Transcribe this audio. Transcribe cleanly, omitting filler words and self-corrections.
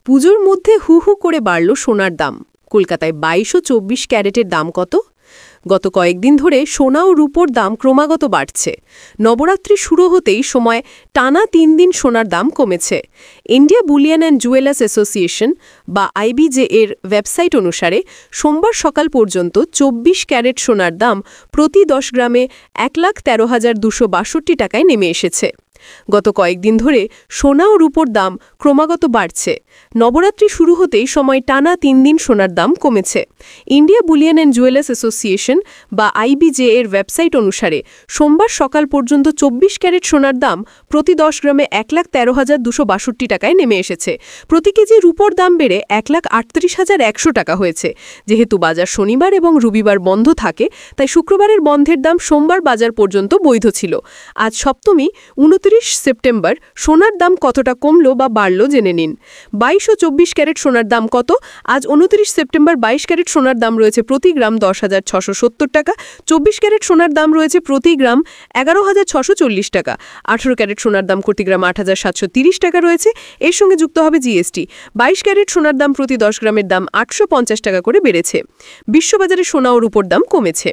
পুজোর মধ্যে হু হু করে বাড়ল সোনার দাম। কলকাতায় 22 ও 24 ক্যারেটের দাম কত? গত কয়েকদিন ধরে সোনা ও রূপোর দাম ক্রমাগত বাড়ছে। নবরাত্রি শুরু হতেই সময় টানা 3 দিন সোনার দাম কমেছে। India Boolean and jewellers association বা আইবিজে এর ওয়েবসাইট অনুসারে সোমবার সকাল পর্যন্ত 24 ক্যারেট সোনার দাম প্রতি 10 গ্রামে 1,13,262 টাকায় নেমে এসেছে। গত কয়েকদিন ধরে সোনা ও রূপোর দাম ক্রমাগত বাড়ছে। নবরাত্রি শুরু হতেই সময় টানা 3 দিন সোনার দাম কমেছে। India Boolean and jewellers association বা আইবিজে এর ওয়েবসাইট অনুসারে সোমবার সকাল পর্যন্ত 24 ক্যারেট সোনার দাম প্রতি 10 গ্রামে 1,13,262 টাকায় নেমে এসেছে। প্রতি কেজি রূপোর দাম বেড়ে 1,38,100 টাকা হয়েছে। যেহেতু বাজার শনিবার এবং রবিবার বন্ধ থাকে, তাই শুক্রবারের বন্ধের দাম সোমবার বাজার পর্যন্ত বৈধ ছিল। আজ সপ্তমী 29 সেপ্টেম্বর সোনার দাম কতটা কমলো বা বাড়লো জেনে নিন। 22 ও 24 ক্যারেট সোনার দাম কত? আজ 29 সেপ্টেম্বর 22 ক্যারেট সোনার দাম রয়েছে প্রতি গ্রাম 10,670 টাকা। 24 ক্যারেট সোনার দাম রয়েছে প্রতি গ্রাম 11,640 টাকা। 18 ক্যারেট সোনার দাম প্রতি গ্রাম 8,730 টাকা রয়েছে। এর সঙ্গে যুক্ত হবে জিএসটি। 22 ক্যারেট সোনার দাম প্রতি 10 গ্রামের দাম 850 টাকা করে বেড়েছে। বিশ্ববাজারে সোনা ও রূপোর দাম কমেছে।